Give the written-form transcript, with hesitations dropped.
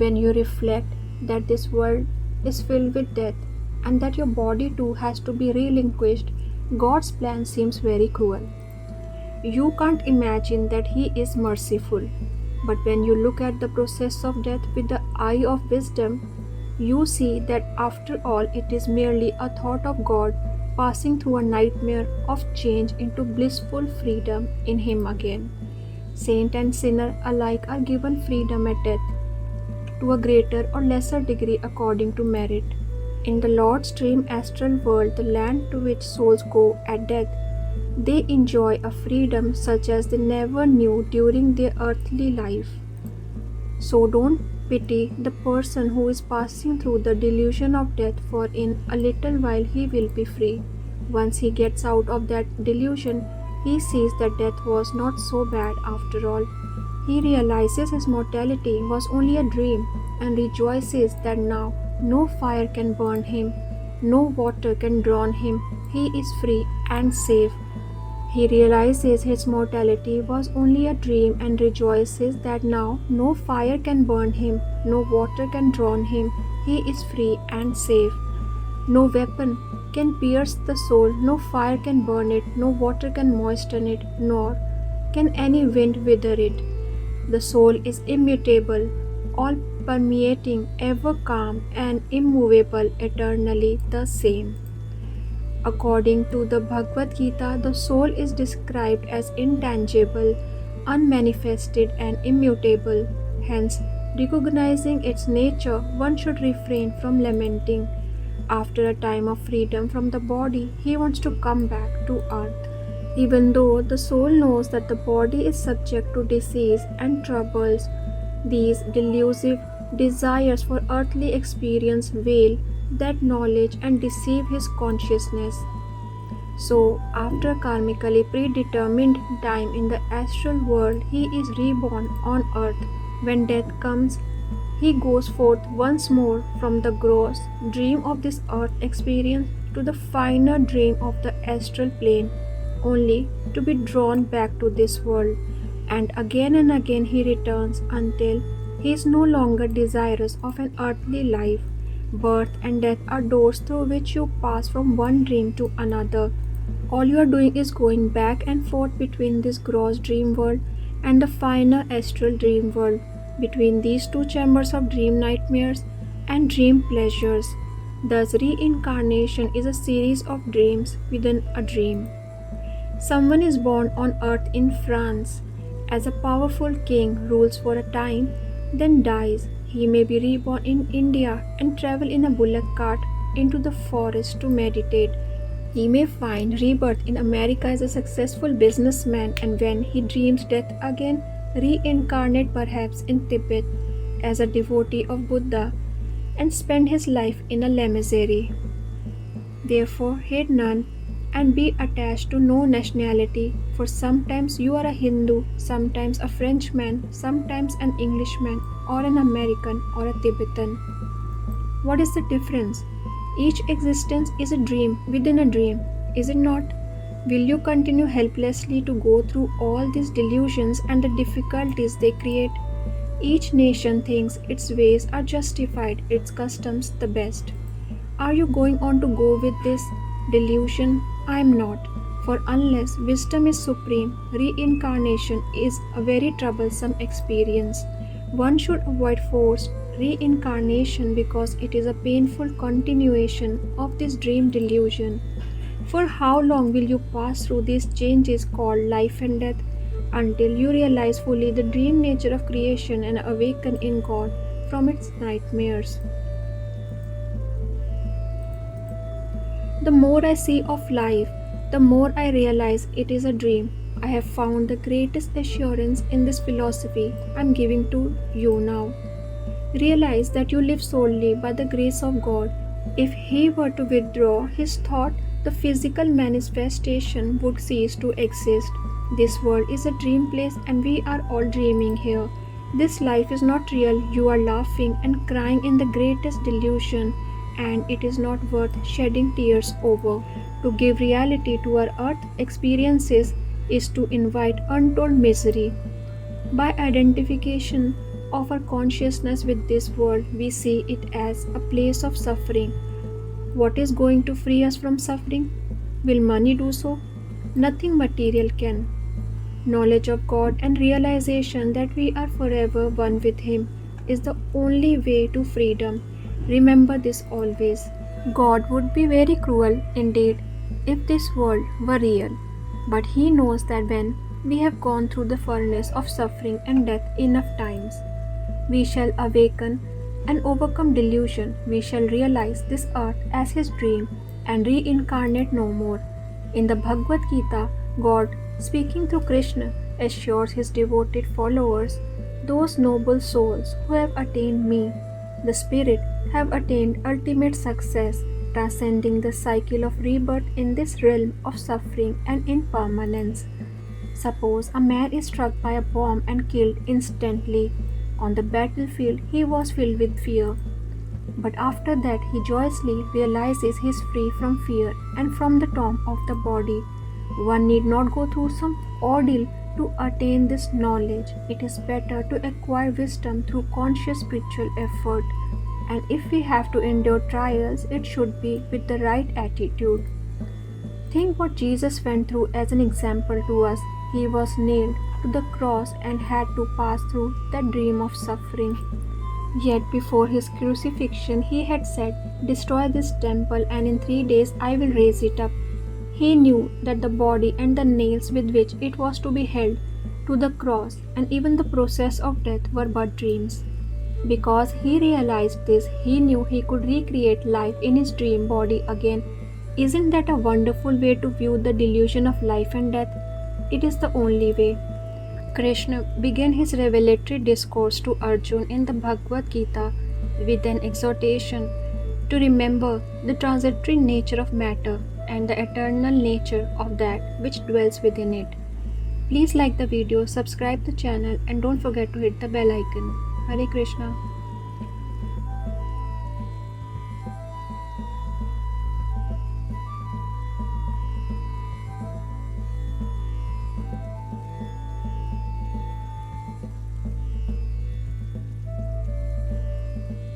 When you reflect that this world is filled with death and that your body too has to be relinquished, God's plan seems very cruel. You can't imagine that He is merciful. But when you look at the process of death with the eye of wisdom, you see that after all it is merely a thought of God passing through a nightmare of change into blissful freedom in Him again. Saint and sinner alike are given freedom at death, to a greater or lesser degree according to merit. In the Lord's dream astral world, the land to which souls go at death, they enjoy a freedom such as they never knew during their earthly life. So don't pity the person who is passing through the delusion of death, for in a little while he will be free. Once he gets out of that delusion, he sees that death was not so bad after all. He realizes his mortality was only a dream and rejoices that now no fire can burn him, no water can drown him. He is free and safe. He realizes his mortality was only a dream and rejoices that now no fire can burn him, no water can drown him. He is free and safe. No weapon can pierce the soul, no fire can burn it, no water can moisten it, nor can any wind wither it. The soul is immutable, all permeating, ever calm and immovable, eternally the same. According to the Bhagavad Gita, the soul is described as intangible, unmanifested and immutable. Hence, recognizing its nature, one should refrain from lamenting. After a time of freedom from the body, he wants to come back to earth. Even though the soul knows that the body is subject to disease and troubles, these delusive desires for earthly experience veil that knowledge and deceive his consciousness. So, after karmically predetermined time in the astral world, he is reborn on earth. When death comes, he goes forth once more from the gross dream of this earth experience to the finer dream of the astral plane, only to be drawn back to this world. And again he returns until he is no longer desirous of an earthly life. Birth and death are doors through which you pass from one dream to another. All you are doing is going back and forth between this gross dream world and the finer astral dream world, between these two chambers of dream nightmares and dream pleasures. Thus, reincarnation is a series of dreams within a dream. Someone is born on earth in France as a powerful king, rules for a time, then dies. He may be reborn in India and travel in a bullock cart into the forest to meditate. He may find rebirth in America as a successful businessman, and when he dreams death again, reincarnate perhaps in Tibet as a devotee of Buddha and spend his life in a lamasery. Therefore, hate none and be attached to no nationality, for sometimes you are a Hindu, sometimes a Frenchman, sometimes an Englishman, or an American, or a Tibetan. What is the difference? Each existence is a dream within a dream, is it not? Will you continue helplessly to go through all these delusions and the difficulties they create? Each nation thinks its ways are justified, its customs the best. Are you going on to go with this delusion? I am not. For unless wisdom is supreme, reincarnation is a very troublesome experience. One should avoid forced reincarnation because it is a painful continuation of this dream delusion. For how long will you pass through these changes called life and death, until you realize fully the dream nature of creation and awaken in God from its nightmares? The more I see of life, the more I realize it is a dream. I have found the greatest assurance in this philosophy I am giving to you now. Realize that you live solely by the grace of God. If He were to withdraw His thought, the physical manifestation would cease to exist. This world is a dream place and we are all dreaming here. This life is not real. You are laughing and crying in the greatest delusion, and it is not worth shedding tears over. To give reality to our earth experiences is to invite untold misery. By identification of our consciousness with this world, we see it as a place of suffering. What is going to free us from suffering? Will money do so? Nothing material can. Knowledge of God and realization that we are forever one with Him is the only way to freedom. Remember this always. God would be very cruel indeed if this world were real, but He knows that when we have gone through the furnace of suffering and death enough times, we shall awaken and overcome delusion. We shall realize this earth as His dream and reincarnate no more. In the Bhagavad Gita, God, speaking through Krishna, assures His devoted followers, those noble souls who have attained me, the Spirit, have attained ultimate success, transcending the cycle of rebirth in this realm of suffering and impermanence. Suppose a man is struck by a bomb and killed instantly. On the battlefield, he was filled with fear. But after that, he joyously realizes he is free from fear and from the tomb of the body. One need not go through some ordeal to attain this knowledge. It is better to acquire wisdom through conscious spiritual effort. And if we have to endure trials, it should be with the right attitude. Think what Jesus went through as an example to us. He was nailed to the cross and had to pass through that dream of suffering. Yet before his crucifixion, he had said, "Destroy this temple, and in 3 days I will raise it up." He knew that the body and the nails with which it was to be held to the cross and even the process of death were but dreams. Because he realized this, he knew he could recreate life in his dream body again. Isn't that a wonderful way to view the delusion of life and death? It is the only way. Krishna began his revelatory discourse to Arjuna in the Bhagavad Gita with an exhortation to remember the transitory nature of matter and the eternal nature of that which dwells within it. Please like the video, subscribe the channel, and don't forget to hit the bell icon. Hare Krishna.